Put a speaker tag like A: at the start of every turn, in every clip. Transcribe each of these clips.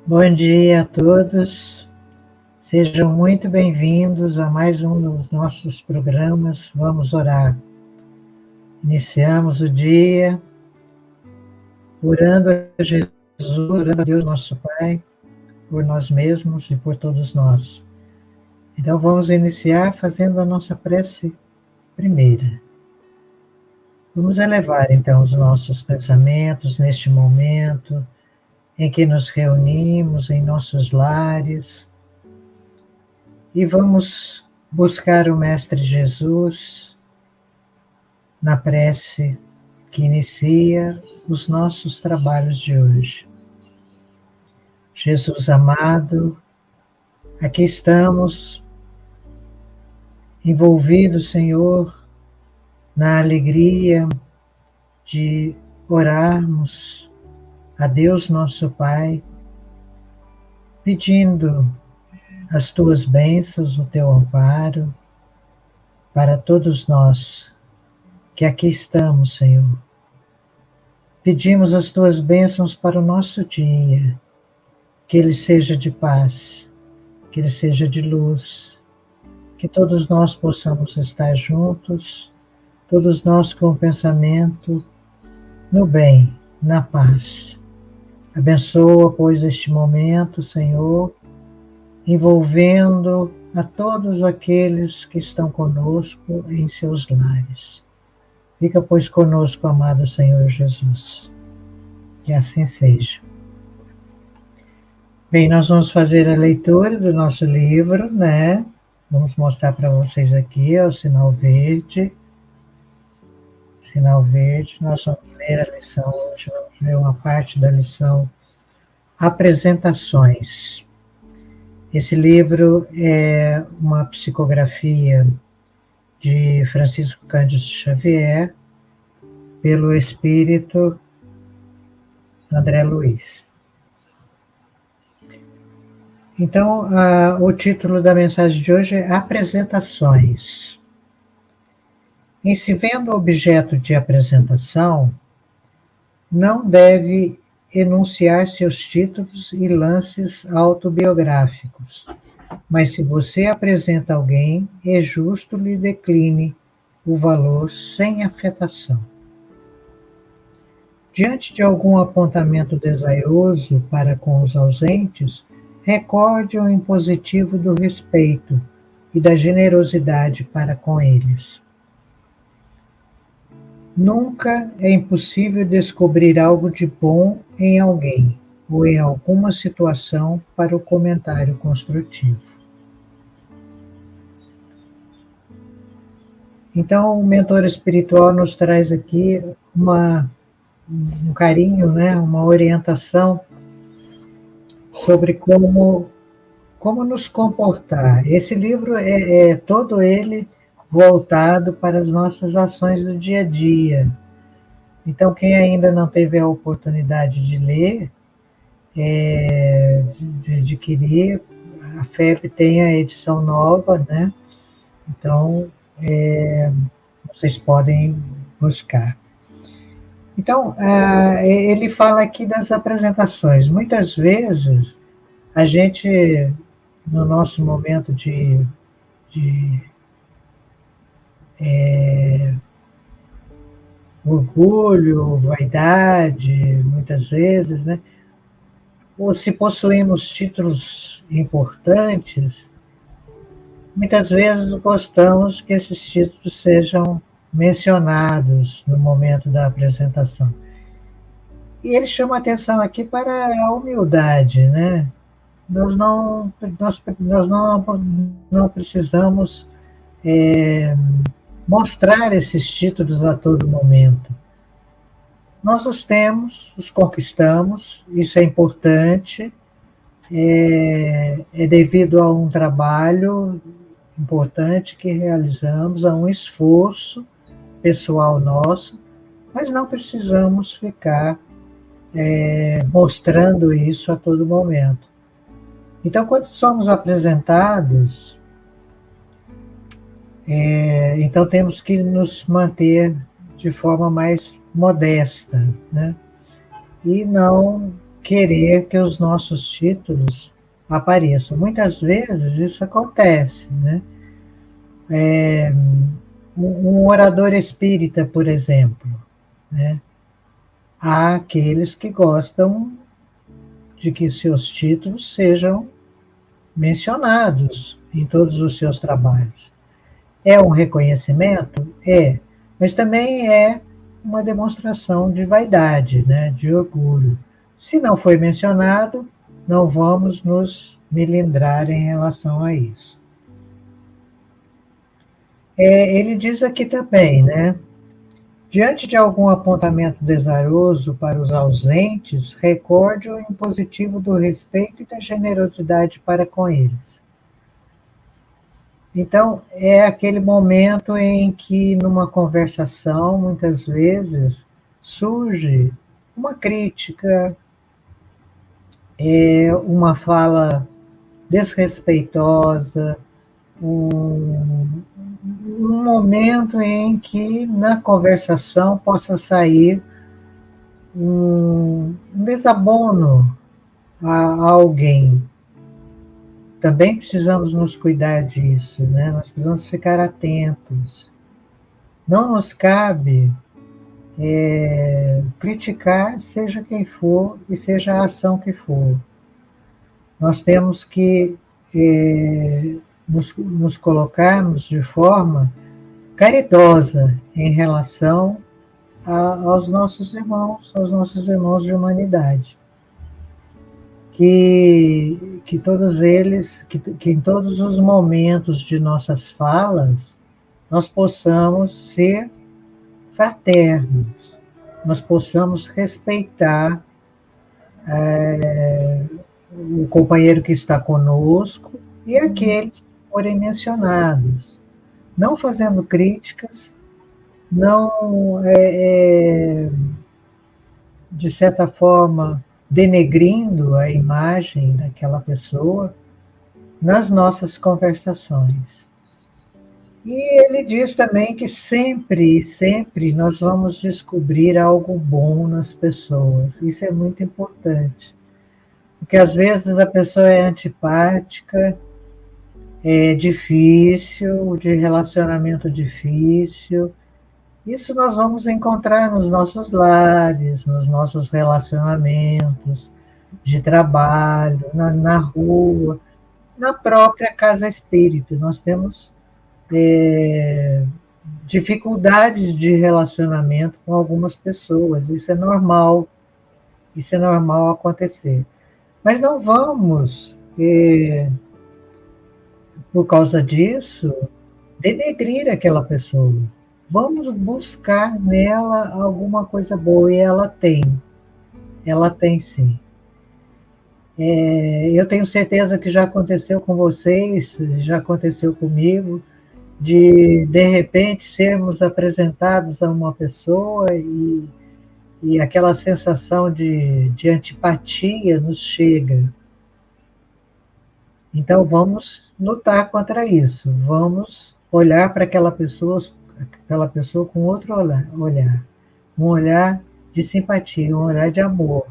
A: Bom dia a todos, sejam muito bem-vindos a mais um dos nossos programas Vamos Orar. Iniciamos o dia orando a Jesus, orando a Deus nosso Pai, por nós mesmos e por todos nós. Então vamos iniciar fazendo a nossa prece primeira. Vamos elevar então os nossos pensamentos neste momento em que nos reunimos em nossos lares, e vamos buscar o Mestre Jesus na prece que inicia os nossos trabalhos de hoje. Jesus amado, aqui estamos envolvidos, Senhor, na alegria de orarmos a Deus nosso Pai, pedindo as tuas bênçãos, o teu amparo para todos nós que aqui estamos, Senhor. Pedimos as tuas bênçãos para o nosso dia, que ele seja de paz, que ele seja de luz, que todos nós possamos estar juntos, todos nós com o pensamento no bem, na paz. Abençoa, pois, este momento, Senhor, envolvendo a todos aqueles que estão conosco em seus lares. Fica, pois, conosco, amado Senhor Jesus. Que assim seja. Bem, nós vamos fazer a leitura do nosso livro, né? Vamos mostrar para vocês aqui, ó, o sinal verde. Sinal verde, nós vamos ler a lição hoje, vamos ler uma parte da lição Apresentações. Esse livro é uma psicografia de Francisco Cândido Xavier, pelo espírito André Luiz. Então, o título da mensagem de hoje é Apresentações. Em se vendo objeto de apresentação, não deve enunciar seus títulos e lances autobiográficos, mas se você apresenta alguém, é justo lhe decline o valor sem afetação. Diante de algum apontamento desaioso para com os ausentes, recorde o impositivo do respeito e da generosidade para com eles. Nunca é impossível descobrir algo de bom em alguém ou em alguma situação para o comentário construtivo. Então, o mentor espiritual nos traz aqui um carinho, né, uma orientação sobre como nos comportar. Esse livro é todo ele voltado para as nossas ações do dia a dia. Então, quem ainda não teve a oportunidade de ler, de adquirir, a FEB tem a edição nova, né? Então, vocês podem buscar. Então, ele fala aqui das apresentações. Muitas vezes, a gente, no nosso momento de orgulho, vaidade, muitas vezes, né? Ou se possuímos títulos importantes, muitas vezes gostamos que esses títulos sejam mencionados no momento da apresentação. E ele chama atenção aqui para a humildade, né? Nós não precisamos mostrar esses títulos a todo momento. Nós os temos, os conquistamos, isso é importante, é devido a um trabalho importante que realizamos, a um esforço pessoal nosso, mas não precisamos ficar mostrando isso a todo momento. Então, quando somos apresentados, então temos que nos manter de forma mais modesta, né? E não querer que os nossos títulos apareçam. Muitas vezes isso acontece, né? Um orador espírita, por exemplo, né? Há aqueles que gostam de que seus títulos sejam mencionados em todos os seus trabalhos. É um reconhecimento? É, mas também é uma demonstração de vaidade, né, de orgulho. Se não foi mencionado, não vamos nos melindrar em relação a isso. Ele diz aqui também, né? Diante de algum apontamento desaroso para os ausentes, recorde o impositivo do respeito e da generosidade para com eles. Então, é aquele momento em que, numa conversação, muitas vezes, surge uma crítica, uma fala desrespeitosa, um momento em que, na conversação, possa sair um desabono a alguém. Também precisamos nos cuidar disso, né? Nós precisamos ficar atentos. Não nos cabe criticar, seja quem for e seja a ação que for. Nós temos que nos colocarmos de forma caridosa em relação aos nossos irmãos de humanidade. Que todos eles, que em todos os momentos de nossas falas, nós possamos ser fraternos, nós possamos respeitar o companheiro que está conosco e aqueles que forem mencionados, não fazendo críticas, não, de certa forma, denegrindo a imagem daquela pessoa nas nossas conversações. E ele diz também que sempre nós vamos descobrir algo bom nas pessoas. Isso é muito importante. Porque às vezes a pessoa é antipática, é difícil, de relacionamento difícil. Isso nós vamos encontrar nos nossos lares, nos nossos relacionamentos de trabalho, na rua, na própria casa espírita. Nós temos dificuldades de relacionamento com algumas pessoas. Isso é normal acontecer. Mas não vamos, por causa disso, denegrir aquela pessoa. Vamos buscar nela alguma coisa boa, e ela tem sim. Eu tenho certeza que já aconteceu com vocês, já aconteceu comigo, de repente sermos apresentados a uma pessoa e aquela sensação de antipatia nos chega. Então vamos lutar contra isso, vamos olhar para aquela pessoa com outro olhar, um olhar de simpatia, um olhar de amor,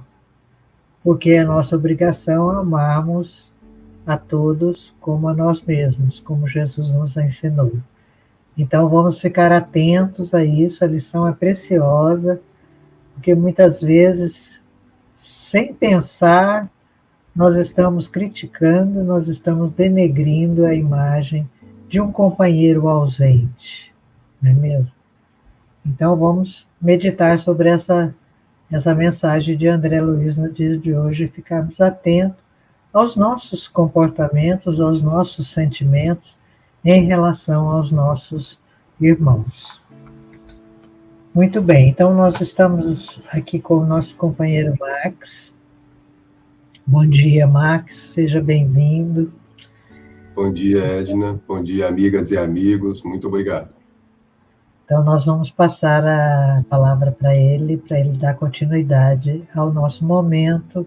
A: porque é nossa obrigação amarmos a todos como a nós mesmos, como Jesus nos ensinou. Então vamos ficar atentos a isso, a lição é preciosa, porque muitas vezes, sem pensar, nós estamos criticando, nós estamos denegrindo a imagem de um companheiro ausente, não é mesmo? Então vamos meditar sobre essa mensagem de André Luiz no dia de hoje e ficarmos atentos aos nossos comportamentos, aos nossos sentimentos em relação aos nossos irmãos. Muito bem, então nós estamos aqui com o nosso companheiro Max. Bom dia, Max, seja bem-vindo.
B: Bom dia, Edna. Bom dia, amigas e amigos. Muito obrigado.
A: Então, nós vamos passar a palavra para ele dar continuidade ao nosso momento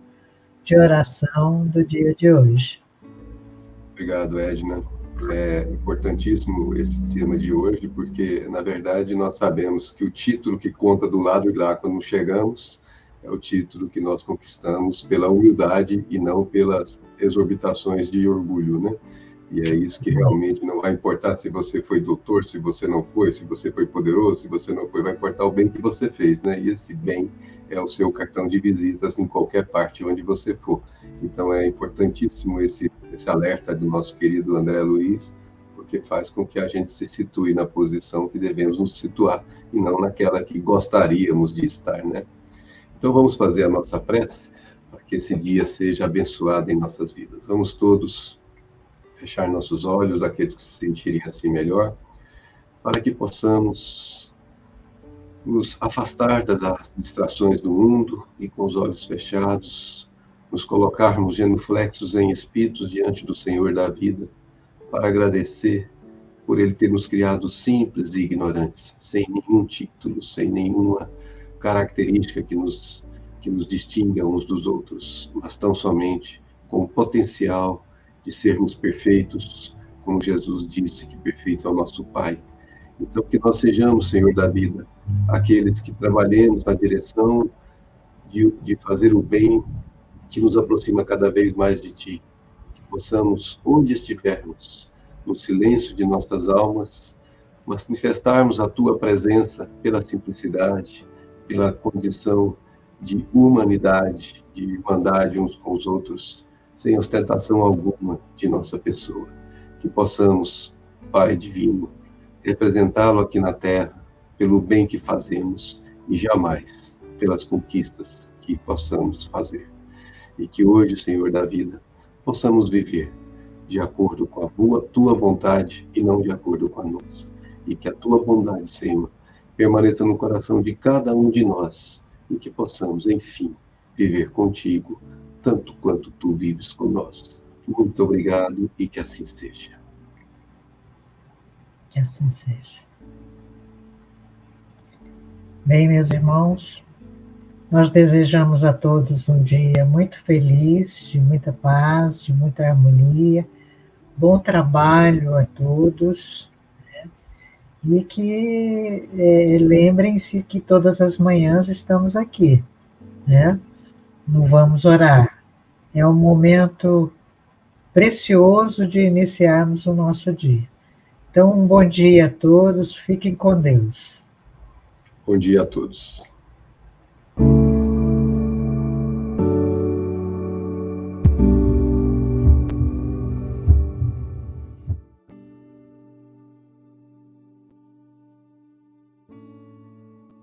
A: de oração do dia de hoje.
B: Obrigado, Edna. É importantíssimo esse tema de hoje, porque, na verdade, nós sabemos que o título que conta do lado de lá quando chegamos é o título que nós conquistamos pela humildade e não pelas exorbitações de orgulho, né? E é isso que realmente não vai importar se você foi doutor, se você não foi, se você foi poderoso, se você não foi, vai importar o bem que você fez, né? E esse bem é o seu cartão de visitas em qualquer parte onde você for. Então é importantíssimo esse alerta do nosso querido André Luiz, porque faz com que a gente se situe na posição que devemos nos situar e não naquela que gostaríamos de estar, né? Então vamos fazer a nossa prece para que esse dia seja abençoado em nossas vidas. Vamos todos fechar nossos olhos, aqueles que se sentirem assim melhor, para que possamos nos afastar das distrações do mundo e com os olhos fechados, nos colocarmos genuflexos em espíritos diante do Senhor da vida, para agradecer por Ele ter nos criado simples e ignorantes, sem nenhum título, sem nenhuma característica que nos distinga uns dos outros, mas tão somente com o potencial de sermos perfeitos, como Jesus disse que perfeito é o nosso Pai. Então, que nós sejamos, Senhor da vida, aqueles que trabalhemos na direção de fazer o bem que nos aproxima cada vez mais de Ti. Que possamos, onde estivermos, no silêncio de nossas almas, manifestarmos a Tua presença pela simplicidade, pela condição de humanidade, de irmandade uns com os outros, sem ostentação alguma de nossa pessoa. Que possamos, Pai Divino, representá-lo aqui na Terra pelo bem que fazemos e jamais pelas conquistas que possamos fazer. E que hoje, Senhor da vida, possamos viver de acordo com a Tua vontade e não de acordo com a nossa. E que a Tua bondade, Senhor, permaneça no coração de cada um de nós e que possamos, enfim, viver contigo tanto quanto Tu vives conosco. Muito obrigado e que assim seja.
A: Que assim seja. Bem, meus irmãos, nós desejamos a todos um dia muito feliz, de muita paz, de muita harmonia, bom trabalho a todos, né? E que lembrem-se que todas as manhãs estamos aqui, né? Não vamos orar. É um momento precioso de iniciarmos o nosso dia. Então, um bom dia a todos, fiquem com Deus.
B: Bom dia a todos.